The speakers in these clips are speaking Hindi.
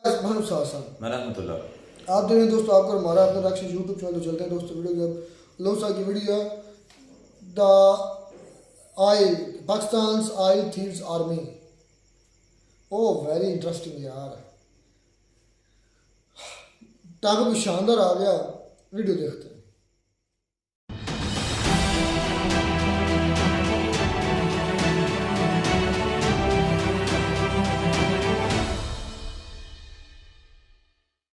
मोहम्मद साहब रहमतुल्लाह। आप देखें दोस्तों, आपको हमारा अपना रक्ष यूट्यूब चैनल चलते हैं दोस्तों। वीडियो जब लोसा की वीडियो है the oil Pakistan oil thieves army. Oh very interesting यार, टाइम भी शानदार आ गया। वीडियो देखते हैं।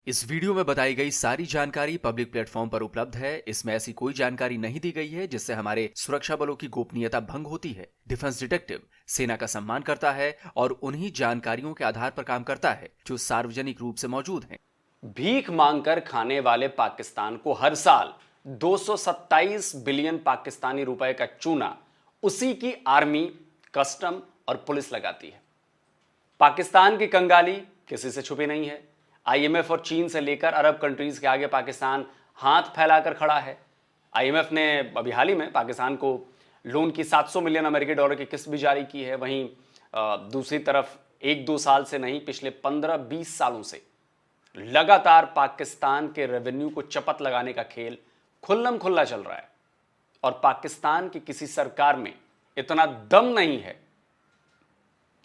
इस वीडियो में बताई गई सारी जानकारी पब्लिक प्लेटफॉर्म पर उपलब्ध है। इसमें ऐसी कोई जानकारी नहीं दी गई है जिससे हमारे सुरक्षा बलों की गोपनीयता भंग होती है। डिफेंस डिटेक्टिव सेना का सम्मान करता है और उन्हीं जानकारियों के आधार पर काम करता है जो सार्वजनिक रूप से मौजूद हैं। भीख मांगकर खाने वाले पाकिस्तान को हर साल 227 बिलियन पाकिस्तानी रुपए का चूना उसी की आर्मी, कस्टम और पुलिस लगाती है। पाकिस्तान की कंगाली किसी से छुपी नहीं है। आईएमएफ और चीन से लेकर अरब कंट्रीज के आगे पाकिस्तान हाथ फैलाकर खड़ा है। आईएमएफ ने अभी हाल ही में पाकिस्तान को लोन की 700 मिलियन अमेरिकी डॉलर की किस्त भी जारी की है। वहीं दूसरी तरफ 1-2 साल से नहीं, पिछले 15-20 सालों से लगातार पाकिस्तान के रेवेन्यू को चपत लगाने का खेल खुल्लम खुल्ला चल रहा है और पाकिस्तान की किसी सरकार में इतना दम नहीं है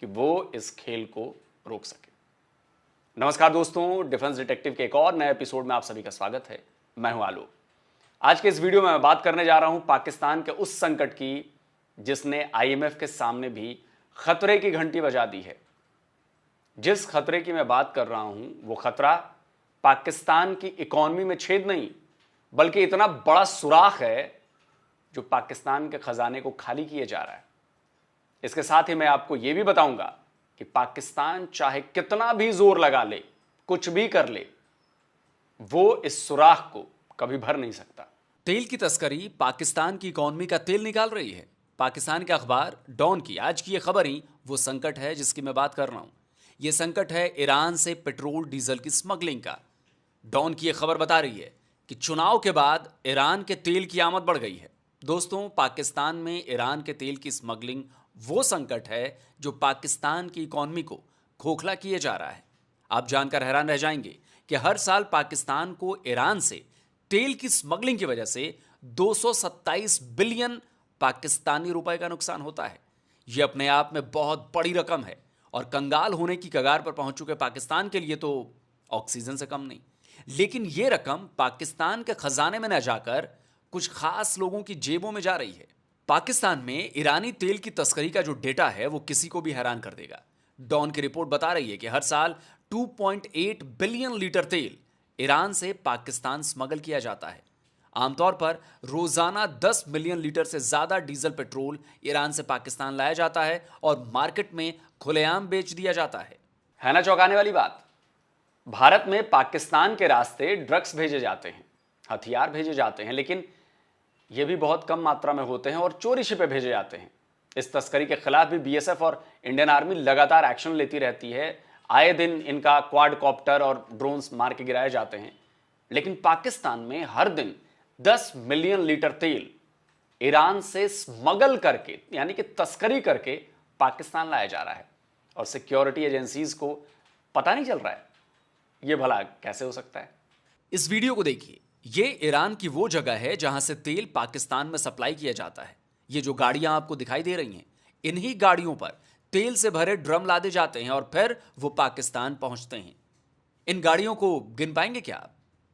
कि वो इस खेल को रोक सके। नमस्कार दोस्तों, डिफेंस डिटेक्टिव के एक और नए एपिसोड में आप सभी का स्वागत है। मैं हूं आलोक। आज के इस वीडियो में मैं बात करने जा रहा हूं पाकिस्तान के उस संकट की जिसने आईएमएफ के सामने भी खतरे की घंटी बजा दी है। जिस खतरे की मैं बात कर रहा हूं वो खतरा पाकिस्तान की इकॉनमी में छेद नहीं, बल्कि इतना बड़ा सुराख है जो पाकिस्तान के खजाने को खाली किए जा रहा है। इसके साथ ही मैं आपको यह भी बताऊंगा कि पाकिस्तान चाहे कितना भी जोर लगा ले, कुछ भी कर ले, वो इस सुराख को कभी भर नहीं सकता। तेल की तस्करी पाकिस्तान की इकॉनमी का तेल निकाल रही है। पाकिस्तान के अखबार डॉन की आज की ये खबर ही वो संकट है जिसकी मैं बात कर रहा हूं। यह संकट है ईरान से पेट्रोल डीजल की स्मगलिंग का। डॉन की यह खबर बता रही है कि चुनाव के बाद ईरान के तेल की आमद बढ़ गई है। दोस्तों, पाकिस्तान में ईरान के तेल की स्मगलिंग वो संकट है जो पाकिस्तान की इकॉनमी को खोखला किए जा रहा है। आप जानकर हैरान रह जाएंगे कि हर साल पाकिस्तान को ईरान से तेल की स्मगलिंग की वजह से 227 बिलियन पाकिस्तानी रुपए का नुकसान होता है। यह अपने आप में बहुत बड़ी रकम है और कंगाल होने की कगार पर पहुंच चुके पाकिस्तान के लिए तो ऑक्सीजन से कम नहीं। लेकिन यह रकम पाकिस्तान के खजाने में न जाकर कुछ खास लोगों की जेबों में जा रही है। पाकिस्तान में ईरानी तेल की तस्करी का जो डेटा है वो किसी को भी हैरान कर देगा। डॉन की रिपोर्ट बता रही है कि हर साल 2.8 बिलियन लीटर तेल ईरान से पाकिस्तान स्मगल किया जाता है। आमतौर पर रोजाना 10 मिलियन लीटर से ज्यादा डीजल पेट्रोल ईरान से पाकिस्तान लाया जाता है और मार्केट में खुलेआम बेच दिया जाता है ना चौंकाने वाली बात? भारत में पाकिस्तान के रास्ते ड्रग्स भेजे जाते हैं, हथियार भेजे जाते हैं, लेकिन ये भी बहुत कम मात्रा में होते हैं और चोरी छिपे भेजे जाते हैं। इस तस्करी के खिलाफ भी बीएसएफ और इंडियन आर्मी लगातार एक्शन लेती रहती है। आए दिन इनका क्वाडकॉप्टर और ड्रोन्स मार के गिराए जाते हैं। लेकिन पाकिस्तान में हर दिन 10 मिलियन लीटर तेल ईरान से स्मगल करके, यानी कि तस्करी करके पाकिस्तान लाया जा रहा है और सिक्योरिटी एजेंसीज को पता नहीं चल रहा है। यह भला कैसे हो सकता है? इस वीडियो को देखिए। ये ईरान की वो जगह है जहां से तेल पाकिस्तान में सप्लाई किया जाता है। ये जो गाड़ियां आपको दिखाई दे रही हैं, इन्हीं गाड़ियों पर तेल से भरे ड्रम लादे जाते हैं और फिर वो पाकिस्तान पहुंचते हैं। इन गाड़ियों को गिन पाएंगे क्या आप?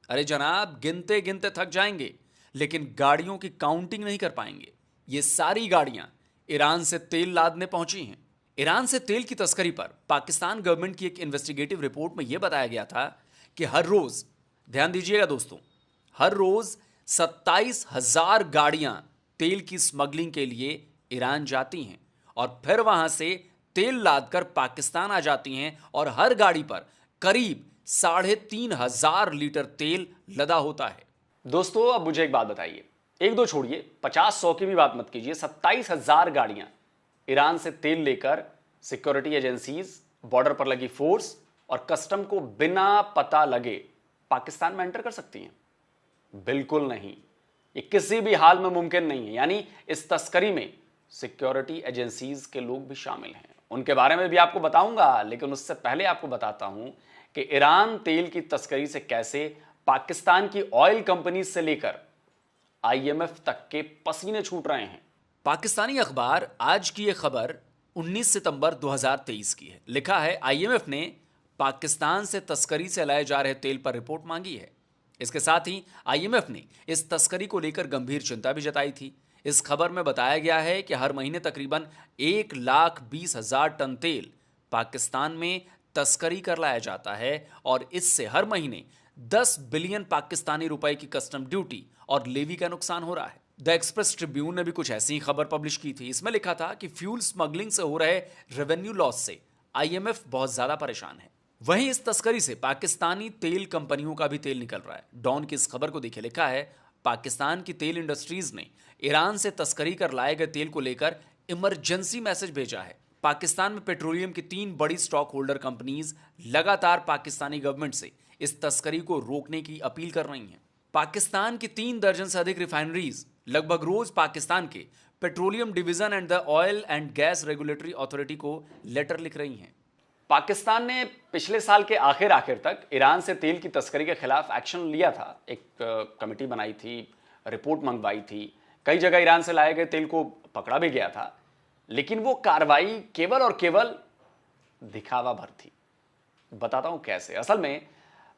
अरे जनाब, गिनते गिनते थक जाएंगे, लेकिन गाड़ियों की काउंटिंग नहीं कर पाएंगे। ये सारी गाड़ियां ईरान से तेल लादने पहुंची हैं। ईरान से तेल की तस्करी पर पाकिस्तान गवर्नमेंट की एक इन्वेस्टिगेटिव रिपोर्ट में यह बताया गया था कि हर रोज, ध्यान दीजिएगा दोस्तों, हर रोज 27,000 गाड़ियां तेल की स्मगलिंग के लिए ईरान जाती हैं और फिर वहां से तेल लादकर पाकिस्तान आ जाती हैं और हर गाड़ी पर करीब 3,500 लीटर तेल लदा होता है। दोस्तों, अब मुझे एक बात बताइए, 1-2 छोड़िए, 50-100 की भी बात मत कीजिए। 27,000 गाड़ियां ईरान से तेल लेकर सिक्योरिटी एजेंसीज, बॉर्डर पर लगी फोर्स और कस्टम को बिना पता लगे पाकिस्तान में एंटर कर सकती हैं? बिल्कुल नहीं, ये किसी भी हाल में मुमकिन नहीं है। यानी इस तस्करी में सिक्योरिटी एजेंसीज के लोग भी शामिल हैं। उनके बारे में भी आपको बताऊंगा, लेकिन उससे पहले आपको बताता हूं कि ईरान तेल की तस्करी से कैसे पाकिस्तान की ऑयल कंपनी से लेकर आईएमएफ तक के पसीने छूट रहे हैं। पाकिस्तानी अखबार आज की यह खबर 19 सितंबर 2023 की है। लिखा है, आईएमएफ ने पाकिस्तान से तस्करी से लाए जा रहे तेल पर रिपोर्ट मांगी है। इसके साथ ही आईएमएफ ने इस तस्करी को लेकर गंभीर चिंता भी जताई थी। इस खबर में बताया गया है कि हर महीने तकरीबन 1,20,000 टन तेल पाकिस्तान में तस्करी कर लाया जाता है और इससे हर महीने 10 बिलियन पाकिस्तानी रुपए की कस्टम ड्यूटी और लेवी का नुकसान हो रहा है। द एक्सप्रेस ट्रिब्यून ने भी कुछ ऐसी ही खबर पब्लिश की थी। इसमें लिखा था कि फ्यूल स्मगलिंग से हो रहे रेवेन्यू लॉस से आईएमएफ बहुत ज्यादा परेशान है। वहीं इस तस्करी से पाकिस्तानी तेल कंपनियों का भी तेल निकल रहा है। डॉन की इस खबर को देखिए, लिखा है, पाकिस्तान की तेल इंडस्ट्रीज ने ईरान से तस्करी कर लाए गए तेल को लेकर इमरजेंसी मैसेज भेजा है। पाकिस्तान में पेट्रोलियम की 3 बड़ी स्टॉक होल्डर कंपनीज लगातार पाकिस्तानी गवर्नमेंट से इस तस्करी को रोकने की अपील कर रही हैं। पाकिस्तान की 3 दर्जन से अधिक रिफाइनरीज लगभग रोज पाकिस्तान के petroleum division and the oil and gas regulatory authority को लेटर लिख रही हैं। पाकिस्तान ने पिछले साल के आखिर तक ईरान से तेल की तस्करी के खिलाफ एक्शन लिया था। एक कमेटी बनाई थी, रिपोर्ट मंगवाई थी, कई जगह ईरान से लाए गए तेल को पकड़ा भी गया था, लेकिन वो कार्रवाई केवल और केवल दिखावा भर थी। बताता हूं कैसे। असल में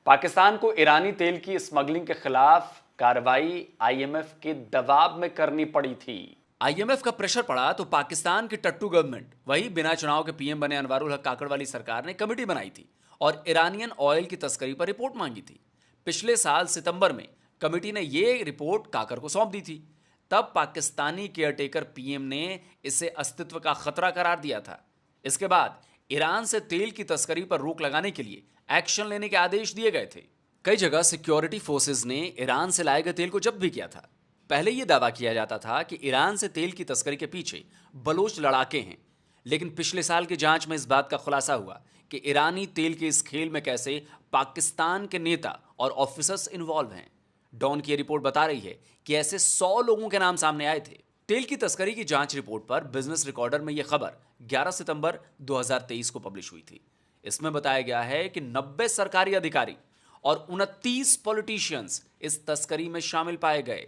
पाकिस्तान को ईरानी तेल की स्मगलिंग के खिलाफ कार्रवाई आईएमएफ के दबाव में करनी पड़ी थी। आईएमएफ का प्रेशर पड़ा तो पाकिस्तान की टट्टू गवर्नमेंट, वही बिना चुनाव के पीएम बने अनवारुल हक काकड़ वाली सरकार ने कमेटी बनाई थी और ईरानियन ऑयल की तस्करी पर रिपोर्ट मांगी थी। पिछले साल सितंबर में कमेटी ने यह रिपोर्ट काकड़ को सौंप दी थी। तब पाकिस्तानी केयरटेकर पीएम ने इसे अस्तित्व का खतरा करार दिया था। इसके बाद ईरान से तेल की तस्करी पर रोक लगाने के लिए एक्शन लेने के आदेश दिए गए थे। कई जगह सिक्योरिटी फोर्सेस ने ईरान से लाए गए तेल को जब्त भी किया था। पहले यह दावा किया जाता था कि ईरान से तेल की तस्करी के पीछे बलोच लड़ाके हैं, लेकिन पिछले साल की जांच में इस बात का खुलासा हुआ कि ईरानी तेल के इस खेल में कैसे पाकिस्तान के नेता और ऑफिसर्स इन्वॉल्व हैं। डॉन की रिपोर्ट बता रही है कि ऐसे 100 लोगों के नाम सामने आए थे। तेल की तस्करी की जांच रिपोर्ट पर बिजनेस रिकॉर्डर में यह खबर 11 सितंबर 2023 को पब्लिश हुई थी। इसमें बताया गया है कि 90 सरकारी अधिकारी और 29 पॉलिटिशियंस इस तस्करी में शामिल पाए गए।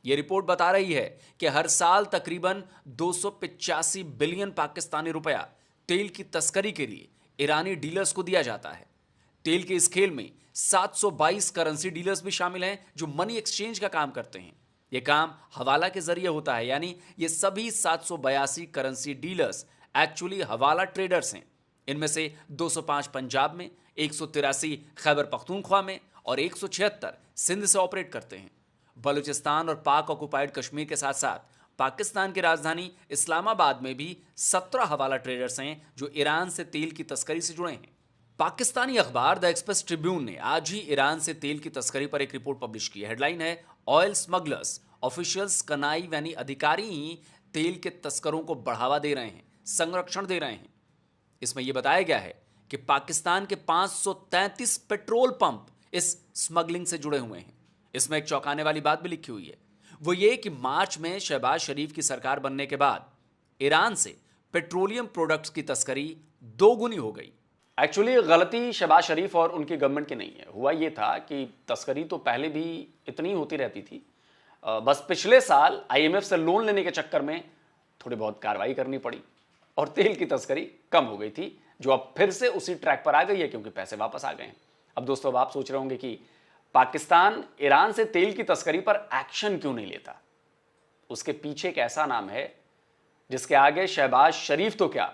यह रिपोर्ट बता रही है कि हर साल तकरीबन 285 बिलियन पाकिस्तानी रुपया तेल की तस्करी के लिए ईरानी डीलर्स को दिया जाता है। तेल के इस खेल में 722 करेंसी डीलर्स भी शामिल हैं जो मनी एक्सचेंज का काम करते हैं। यह काम हवाला के जरिए होता है, यानी ये सभी 782 करेंसी डीलर्स एक्चुअली हवाला ट्रेडर्स हैं। इनमें से 205 पंजाब में, 183 खैबर पख्तूनख्वा में और 176 सिंध से ऑपरेट करते हैं। बलूचिस्तान और पाक ऑक्युपाइड कश्मीर के साथ साथ पाकिस्तान की राजधानी इस्लामाबाद में भी 17 हवाला ट्रेडर्स हैं जो ईरान से तेल की तस्करी से जुड़े हैं। पाकिस्तानी अखबार द एक्सप्रेस ट्रिब्यून ने आज ही ईरान से तेल की तस्करी पर एक रिपोर्ट पब्लिश की है। हेडलाइन है, ऑयल स्मगलर्स ऑफिशियल्स कनाई यानी अधिकारी ही तेल के तस्करों को बढ़ावा दे रहे हैं, संरक्षण दे रहे हैं। इसमें यह बताया गया है कि पाकिस्तान के 533 पेट्रोल पंप इस स्मगलिंग से जुड़े हुए हैं। इसमें एक चौंकाने वाली बात भी लिखी हुई है, वो ये कि मार्च में शहबाज शरीफ की सरकार बनने के बाद ईरान से पेट्रोलियम प्रोडक्ट्स की तस्करी 2 गुनी हो गई। एक्चुअली गलती शहबाज शरीफ और उनकी गवर्नमेंट की नहीं है। हुआ ये था कि तस्करी तो पहले भी इतनी होती रहती थी, बस पिछले साल आईएमएफ से लोन लेने के चक्कर में थोड़ी बहुत कार्रवाई करनी पड़ी और तेल की तस्करी कम हो गई थी, जो अब फिर से उसी ट्रैक पर आ गई है क्योंकि पैसे वापस आ गए हैं। अब दोस्तों, अब आप सोच रहे होंगे कि पाकिस्तान ईरान से तेल की तस्करी पर एक्शन क्यों नहीं लेता। उसके पीछे एक ऐसा नाम है जिसके आगे शहबाज शरीफ तो क्या,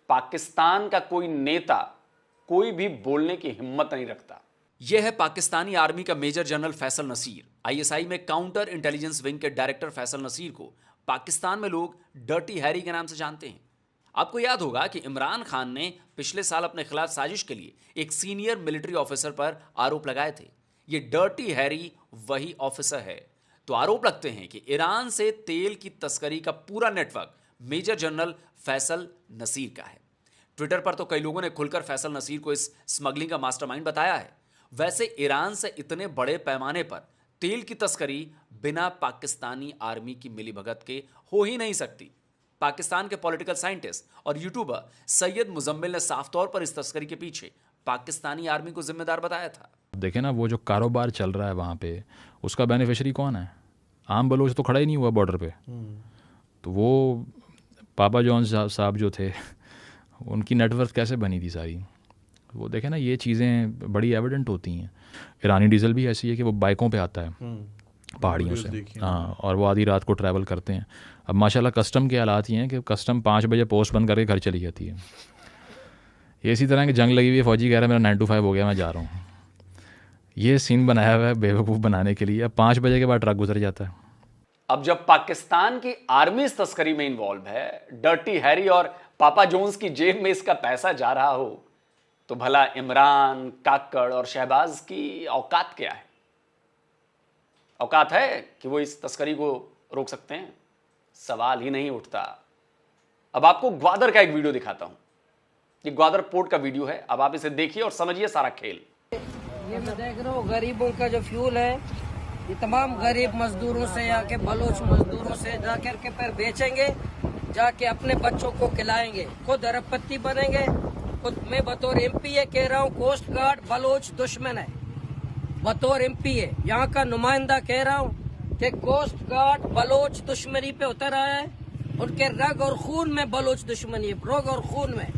पाकिस्तान का कोई नेता कोई भी बोलने की हिम्मत नहीं रखता। यह है पाकिस्तानी आर्मी का major general Faisal Naseer. ISI में काउंटर इंटेलिजेंस विंग के डायरेक्टर फैसल नसीर को पाकिस्तान में लोग डर्टी हैरी के नाम से जानते हैं। आपको याद होगा कि इमरान खान ने पिछले साल अपने खिलाफ साजिश के लिए एक सीनियर मिलिट्री ऑफिसर पर आरोप लगाए थे। ये डर्टी हैरी वही ऑफिसर है। तो आरोप लगते हैं कि ईरान से तेल की तस्करी का पूरा network major general Faisal Naseer का है। ट्विटर पर तो कई लोगों ने खुलकर फैसल नसीर को इस स्मगलिंग का मास्टरमाइंड बताया है। वैसे ईरान से इतने बड़े पैमाने पर तेल की तस्करी बिना पाकिस्तानी आर्मी की मिलीभगत के हो ही नहीं सकती। पाकिस्तान के पॉलिटिकल साइंटिस्ट और यूट्यूबर सैयद मुजम्मिल ने साफ तौर पर इस तस्करी के पीछे पाकिस्तानी आर्मी को जिम्मेदार बताया था। देखे ना, वो जो कारोबार चल रहा है वहाँ पे, उसका बेनिफिशियरी कौन है? आम बलोच तो खड़ा ही नहीं हुआ बॉर्डर पे। तो वो पापा जॉन साहब जो थे, उनकी नेटवर्क कैसे बनी थी सारी? वो देखे ना, ये चीज़ें बड़ी एविडेंट होती हैं। ईरानी डीजल भी ऐसी है कि वो बाइकों पे आता है पहाड़ियों से, हाँ, और वो आधी रात को ट्रैवल करते हैं। अब माशाल्लाह कस्टम के हालात ये हैं कि कस्टम 5 बजे पोस्ट बंद करके घर चली जाती है। ये इसी तरह की जंग लगी हुई है, फौजी कह रहा है मेरा 9 to 5 हो गया, मैं जा रहा हूँ। ये सीन बनाया हुआ है बेवकूफ़ बनाने के लिए। अब 5 बजे के बाद ट्रक गुजर जाता है। अब जब पाकिस्तान की आर्मी इस तस्करी में इन्वॉल्व है, डर्टी हैरी और पापा जोन्स की जेब में इसका पैसा जा रहा हो, तो भला इमरान, काकड़ और शहबाज की औकात क्या है? औकात है कि वो इस तस्करी को रोक सकते हैं? सवाल ही नहीं उठता। अब आपको ग्वादर का एक वीडियो दिखाता हूं। ये ग्वादर पोर्ट का वीडियो है, अब आप इसे देखिए और समझिए सारा खेल। ये मैं देख रहा हूँ गरीबों का जो फ्यूल है, ये तमाम गरीब मजदूरों से या के बलोच मजदूरों से जाकर के फिर बेचेंगे, जाके अपने बच्चों को खिलाएंगे, खुद अरबपति बनेंगे। खुद मैं बतौर एमपीए कह रहा हूँ, कोस्ट गार्ड बलोच दुश्मन है। बतौर एमपीए यहाँ का नुमाइंदा कह रहा हूँ कि कोस्ट गार्ड बलोच दुश्मनी पे उतर आया है। उनके रग और खून में बलोच दुश्मनी है, रग और खून में।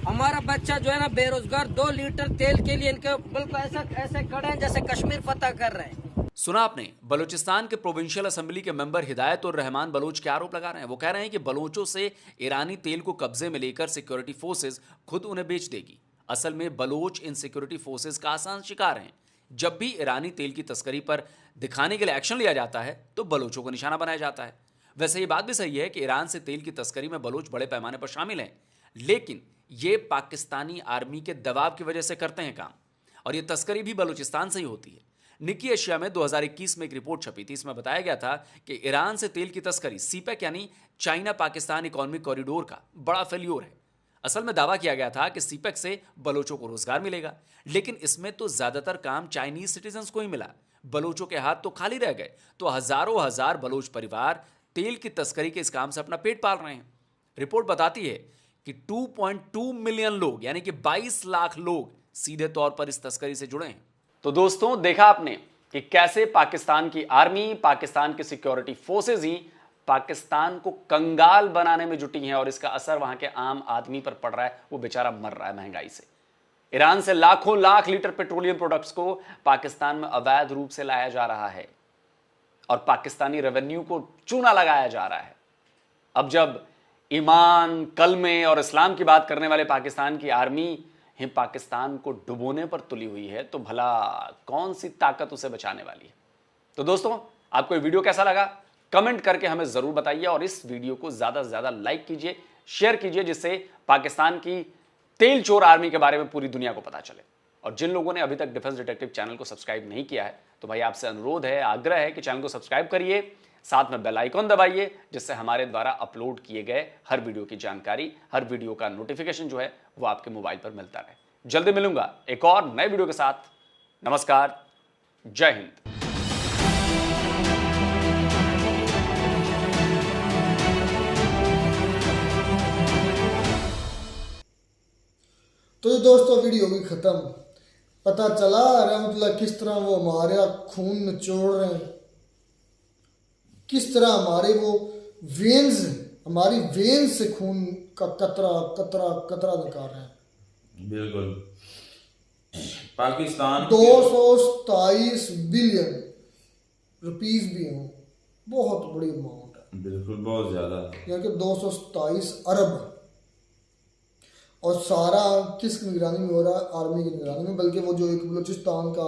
हमारा बच्चा जो है ना बेरोजगार, 2 लीटर तेल के लिए इनके बिल्कुल ऐसे खड़े हैं जैसे कश्मीर फतह कर रहे हैं। सुना आपने, बलूचिस्तान के प्रोविंशियल असेंबली के मेंबर हिदायत और रहमान बलोच के आरोप लगा रहे हैं। वो कह रहे हैं कि बलोचों से ईरानी तेल को कब्जे में लेकर सिक्योरिटी फोर्सेस खुद उन्हें बेच देगी। असल में बलोच इन सिक्योरिटी फोर्सेस का आसान शिकार हैं। जब भी ईरानी तेल की तस्करी पर दिखाने के लिए एक्शन लिया जाता है तो बलोचों को निशाना बनाया जाता है। वैसे ये बात भी सही है कि ईरान से तेल की तस्करी में बलोच बड़े पैमाने पर शामिल हैं, लेकिन ये पाकिस्तानी आर्मी के दबाव की वजह से करते हैं काम, और ये तस्करी भी बलूचिस्तान से ही होती है। निकी एशिया में 2021 में एक रिपोर्ट छपी थी। इसमें बताया गया था कि ईरान से तेल की तस्करी सीपेक यानी चाइना पाकिस्तान इकोनॉमिक कॉरिडोर का बड़ा फेल्योर है। असल में दावा किया गया था कि सीपेक से बलोचों को रोजगार मिलेगा, लेकिन इसमें तो ज्यादातर काम चाइनीज सिटीजन्स को ही मिला। बलोचों के हाथ तो खाली रह गए, तो हजारों हजार बलोच परिवार तेल की तस्करी के इस काम से अपना पेट पाल रहे हैं। रिपोर्ट बताती है कि 2.2 मिलियन लोग यानी कि 22 लाख लोग सीधे तौर पर इस तस्करी से जुड़े हैं। तो दोस्तों, देखा आपने कि कैसे पाकिस्तान की आर्मी, पाकिस्तान की सिक्योरिटी फोर्सेस ही पाकिस्तान को कंगाल बनाने में जुटी हैं, और इसका असर वहां के आम आदमी पर पड़ रहा है। वो बेचारा मर रहा है महंगाई से। ईरान से लाखों लाख लीटर पेट्रोलियम प्रोडक्ट्स को पाकिस्तान में अवैध रूप से लाया जा रहा है और पाकिस्तानी रेवेन्यू को चूना लगाया जा रहा है। अब जब ईमान, कलमे और इस्लाम की बात करने वाले पाकिस्तान की आर्मी ही पाकिस्तान को डुबोने पर तुली हुई है, तो भला कौन सी ताकत उसे बचाने वाली है? तो दोस्तों, आपको ये वीडियो कैसा लगा कमेंट करके हमें जरूर बताइए, और इस वीडियो को ज्यादा से ज्यादा लाइक कीजिए, शेयर कीजिए, जिससे पाकिस्तान की तेल चोर आर्मी के बारे में पूरी दुनिया को पता चले। और जिन लोगों ने अभी तक डिफेंस डिटेक्टिव चैनल को सब्सक्राइब नहीं किया है, तो भाई आपसे अनुरोध है, आग्रह है कि चैनल को सब्सक्राइब करिए, साथ में बेल आइकॉन दबाइए, जिससे हमारे द्वारा अपलोड किए गए हर वीडियो की जानकारी, हर वीडियो का नोटिफिकेशन जो है वो आपके मोबाइल पर मिलता रहे। जल्दी मिलूंगा एक और नए वीडियो के साथ। नमस्कार, जय हिंद। तो दोस्तों, वीडियो भी खत्म। पता चला रहमतुल्लाह किस तरह वो हमारा खून निचोड़ रहे हैं, किस तरह हमारे वो वेन्स, हमारी वेन्स से खून का कतरा कतरा कतरा निकाल रहे हैं। बिल्कुल। पाकिस्तान 227 बिलियन रुपीस भी हों, बहुत बड़ी अमाउंट है। बिल्कुल, बहुत ज्यादा। यानी कि 227 अरब। और सारा किस निगरानी में हो रहा है? आर्मी की निगरानी में। बल्कि वो जो एक बलूचिस्तान का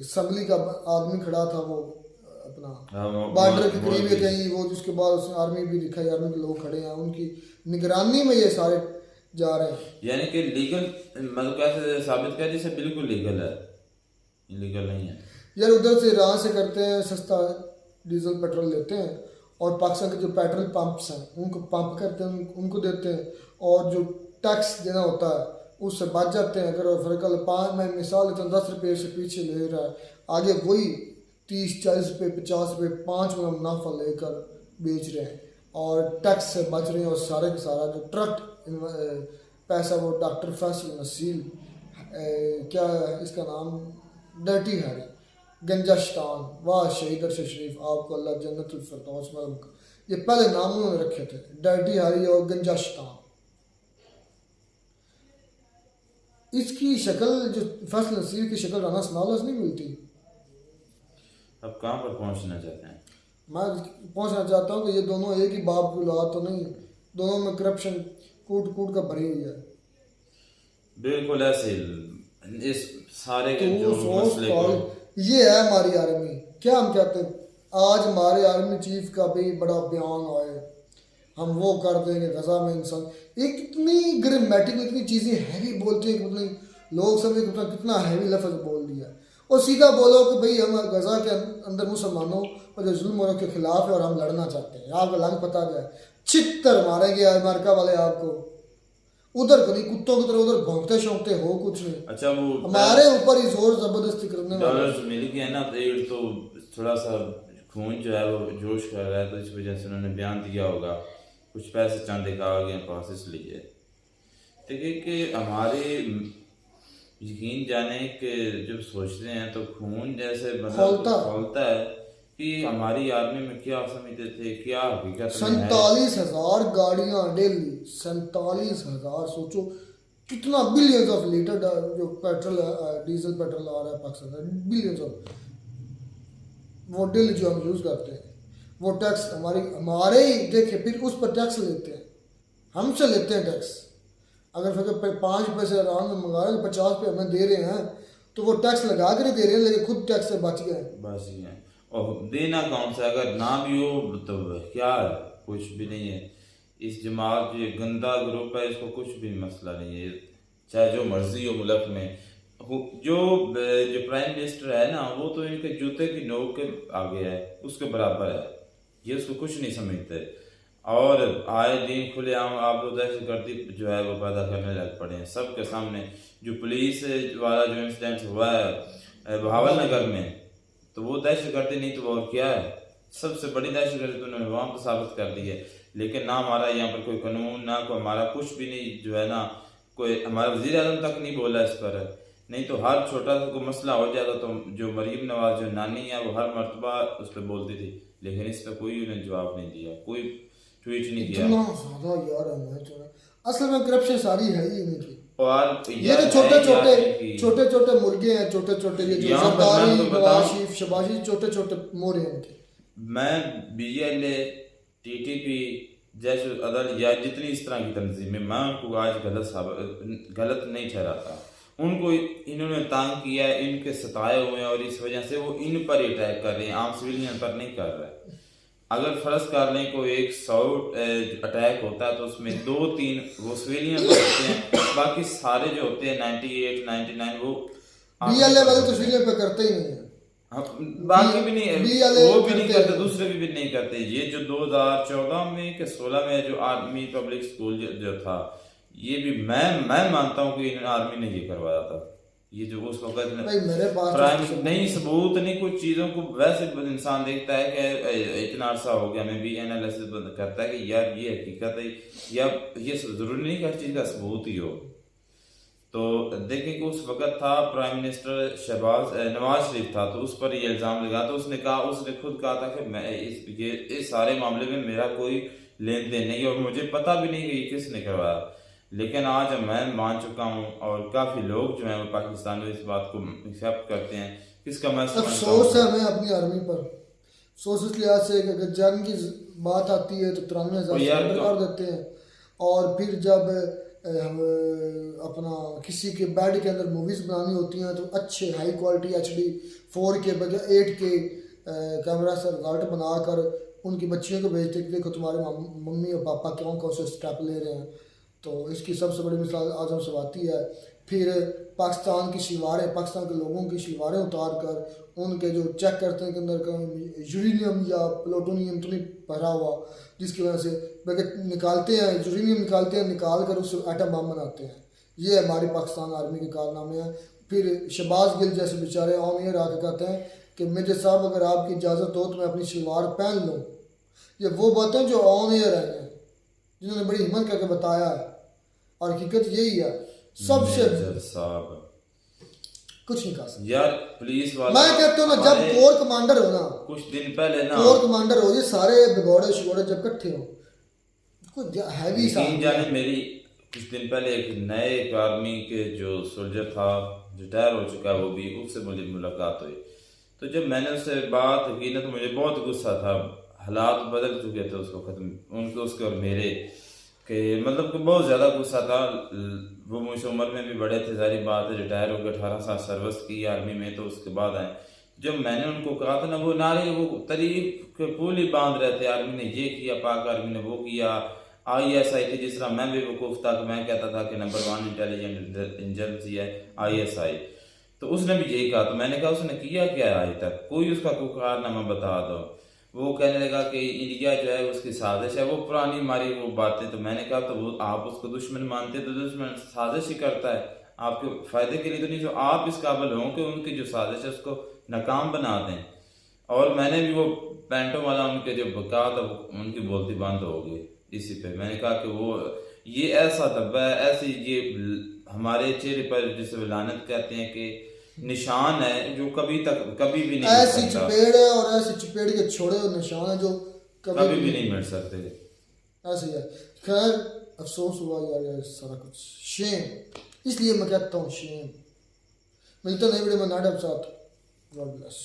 असम्बली का आदमी खड़ा था, वो अपना बॉर्डर के करीब है कहीं, वो जिसके बाद उसने आर्मी भी दिखाई, आर्मी के लोग खड़े हैं, उनकी निगरानी में ये सारे जा रहे हैं। यानी कि लीगल, मतलब कैसे साबित कर, जैसे बिल्कुल लीगल है, इलीगल नहीं है यार। उधर से ईरान से करते हैं, सस्ता डीजल पेट्रोल लेते हैं, और पाकिस्तान के जो पेट्रोल पंप्स हैं उनको पंप करते हैं, उनको देते हैं, और जो टैक्स देना होता है उससे बच जाते हैं। अगर फर्कल 5 में मिसाल तो 10 रुपये से पीछे ले रहा है, आगे वही 30-40 रुपये 50 रुपये 5 गुना मुनाफा लेकर बेच रहे हैं और टैक्स से बच रहे हैं। और सारे के सारा जो ट्रक पैसा वो डॉक्टर फैसल नसील क्या है इसका नाम, डर्टी हैरी, गंजास्तान, वाह शहीद अरशद शरीफ आपको अल्लाह जन्नतुल फिरदौस में, ये पहले नाम उन्होंने रखे थे, डर्टी हैरी और गंजास्तान। इसकी शक्ल जो फैसल नसीर की शक्ल राना सनाउल्लाह से नहीं मिलती। अब कहाँ पर पहुँचना चाहते हैं? मैं पहुंचना चाहता हूँ कि ये दोनों एक ही बाप की औलाद तो नहीं, दोनों में करप्शन कूट कूट का भरी हुई है। बिल्कुल ऐसे इस सारे के तो जो सोच मसले को ये है हमारी आर्मी। क्या हम कहते हैं, आज हमारे आर्मी चीफ का भी बड़ा बयान आए, हम वो कर देंगे गजा में इंसान, एक इतनी ग्रामेटिकल इतनी चीज़ें हैवी बोलते हैं कि मतलब लोग सब कितना हैवी लफ्ज़ बोल दिया। और सीधा बोलो कि भाई हम गजा के अंदर मुसलमानों और जो जुल्म के खिलाफ है और हम लड़ना चाहते हैं, आपको लंग पता जाए छितर मारेंगे अमेरिका वाले आपको, उधर कभी कुत्तों की तरह उधर भौंकते शौंकते हो कुछ नहीं। अच्छा वो हमारे ऊपर ही जोर जबरदस्ती करने वाले डॉलर्स मिल गया ना, तो थोड़ा सा खून जो है वो जोश कर रहा है, तो इस वजह से उन्होंने बयान दिया होगा, कुछ पैसे चांदे का आ गए पास, इसलिए देखिए कि हमारे यकीन जाने के जब सोचते हैं तो खून जैसे खोलता है कि हमारी आर्मी में क्या समझते थे, क्या हकीकत में है। 47,000 गाड़ियां डेली, 47,000, सोचो कितना बिलियंस ऑफ लीटर जो पेट्रोल डीजल पेट्रोल आ रहा है पाकिस्तान में, बिलियंस ऑफ, वो डेली जो हम यूज़ करते हैं, वो टैक्स हमारे ही देखे, फिर उस पर टैक्स लेते हैं, हमसे लेते हैं टैक्स। अगर फिर 5 पैसे आराम में मंगा रहे 50 पे हमें दे रहे हैं, तो वो टैक्स लगा कर ही दे रहे हैं, लेकिन खुद टैक्स से बच गए। और देना कौन सा, अगर ना भी हो तो क्या है, कुछ भी नहीं है। इस जमात जो गंदा ग्रुप है, इसको कुछ भी मसला नहीं है, चाहे जो मर्जी हो मुल्क में। जो प्राइम मिनिस्टर है ना, वो तो इनके जूते की नोक के आगे है, उसके बराबर है, ये उसको कुछ नहीं समझते। और आए दिन खुलेआम आप लोग दहशतगर्दी जो है वो पैदा करने लग पड़े हैं सबके सामने। जो पुलिस वाला जो इंसिडेंट हुआ है बहावल नगर में, तो वो दहशतगर्दी नहीं तो और क्या है, सबसे बड़ी दहशतगर्दी तो उन्होंने वहाँ पर साबित कर दी है। लेकिन ना हमारा यहाँ पर कोई कानून, ना कोई हमारा कुछ भी नहीं जो है ना, कोई हमारा वज़ीर आज़म तक नहीं बोला इस पर। नहीं तो हर छोटा सा कोई मसला हो जाता तो जो मरीम नवाज जो नानी है वो हर मरतबा उस पर बोलती थी, लेकिन इस पर कोई उन्हें जवाब नहीं दिया, कोई ट्वीट नहीं किया। इतना ज़्यादा यार है, असल में करप्शन सारी है ही इनकी। और ये तो छोटे छोटे मुर्गे हैं, छोटे छोटे ये जो सरदारी, नवाज शरीफ, शहबाज शरीफ, छोटे छोटे मोरे हैं इनके। मैं BJLA, TTP जैसे अदल या जितनी इस तरह की तंजीमें, मैं उनको आज गलत नहीं ठहराता। उनको इन्होंने तंग किया है, इनके सताए हुए हैं, और इस वजह से वो इन पर अटैक कर रहे हैं, आम सिविलियन पर नहीं कर रहे। अगर फर्ज कर लें को 100 अटैक होता है तो उसमें 2-3 वो सिविलियन होते हैं, बाकी सारे जो होते हैं 98, 99 वो BLA वाले तो सिविलियन पे करते ही नहीं है। बाकी भी नहीं, वो भी नहीं करते, दूसरे भी नहीं करते। ये जो 2014 में के 16 में जो आर्मी पब्लिक स्कूल जो था, ये भी मैं मानता हूँ कि आर्मी ने ये करवाया था। ये जो उस वक्त मेरे पास प्राइम नहीं, सबूत नहीं, कुछ चीज़ों को वैसे इंसान देखता है कि इतना अरसा हो गया, मैं भी एनालिसिस करता है कि यार ये हकीकत है, या ये जरूरी नहीं कि हर चीज़ का सबूत ही हो। तो देखें कि उस वक्त था प्राइम मिनिस्टर नवाज शरीफ था, तो उस पर ये इल्ज़ाम लगा, तो उसने खुद कहा था कि मैं इस सारे मामले में मेरा कोई लेन देन नहीं, और मुझे पता भी नहीं कि ये किसने करवाया। लेकिन आज मैं मान चुका हूँ, और काफ़ी लोग जो हैं वो पाकिस्तान में इस बात को एक्सेप्ट करते हैं। किसका मैं अफसोस है हमें अपनी आर्मी पर, अफसोस इस लिहाज से कि अगर जंग की बात आती है तो 93,000 कर देते हैं, और फिर जब हम अपना किसी के बेड के अंदर मूवीज़ बनानी होती हैं तो अच्छे हाई क्वालिटी HD 4K बजाय 8K कैमरा से रिजल्ट बनाकर उनकी बच्चियों को भेजते कि देखो तुम्हारे मम्मी और पापा कौन कौन से स्टेप ले रहे हैं। तो इसकी सबसे बड़ी मिसाल आज हमसे आती है। फिर पाकिस्तान की शलवारें, पाकिस्तान के लोगों की शलवारें उतार कर उनके जो चेक करते हैं कि अंदर का यूरेनियम या प्लूटोनियम तो नहीं भरा हुआ, जिसकी वजह से बल्कि निकालते हैं, यूरेनियम निकालते हैं, निकाल कर उससे एटम बम बनाते हैं। ये हमारी पाकिस्तान आर्मी के कारनामे हैं। फिर शहबाज गिल जैसे बेचारे ऑन एयर आके कहते हैं कि मेजर साहब अगर आपकी इजाज़त हो तो मैं अपनी शलवार पहन लूँ। ये वो बातें जो ऑन एयर हैं, जिन्होंने बड़ी हिम्मत करके बताया है और हकीकत यही है सबसे मेजर साहब कुछ नहीं कहा सकते। यार पुलिस वाला मैं कहता हूँ ना जब हमारे कोर कमांडर हो ना, कुछ दिन पहले ना कोर कमांडर हो, ये सारे बिगौड़े शिगौड़े जब इकट्ठे हो, कोई हैवी सा यकीन जाने मेरी कुछ दिन पहले एक नए आर्मी के जो सोल्जर था रिटायर हो चुका है वो भी, उससे मुझे मुलाकात हुई। तो जब मैंने उससे बात की ना तो मुझे बहुत गुस्सा था, हालात बदल चुके थे उसको खत्म उनके उसके और मेरे कि मतलब कि बहुत ज़्यादा गुस्सा था। वो मुझसे उम्र में भी बड़े थे, सारी बात है, रिटायर हो गए, 18 साल सर्विस की आर्मी में, तो उसके बाद आए। जब मैंने उनको कहा था ना वो नारे वो तारीफ के पुल ही बांध रहे थे, आर्मी ने ये किया, पाक आर्मी ने वो किया, ISI थी, जिस तरह मैं भी वकूफ़ था कि मैं कहता था कि नंबर 1 इंटेलिजेंट एजेंसी है ISI, तो उसने भी यही कहा। तो मैंने कहा उसने किया क्या है आज तक, कोई उसका कोई कारनामा बता दो। वो कहने लगा कि इंडिया जो है उसकी साजिश है, वो पुरानी हमारी वो बातें। तो मैंने कहा तो वो आप उसको दुश्मन मानते तो दुश्मन साजिश ही करता है, आपके फ़ायदे के लिए तो नहीं, जो आप इस काबिल हों कि उनकी जो साजिश है उसको नाकाम बना दें। और मैंने भी वो पैंटों वाला उनके जो कहा था उनकी बोलती बंद हो गई इसी पे। मैंने कहा कि वो ये ऐसा धब्बा है, ऐसी ये हमारे चेहरे पर जिसे लानत कहते हैं कि निशान है जो कभी भी नहीं ऐसी मिट सकता, चपेड़ है और ऐसी चपेड़ के छोड़े हुए निशान है जो कभी भी नहीं मिट सकते। ऐसे ही है। खैर अफसोस हुआ यार ये सारा कुछ, शेम, इसलिए मैं कहता हूँ शेम। मिलते नई वीडियो में नाटक साथ। God bless.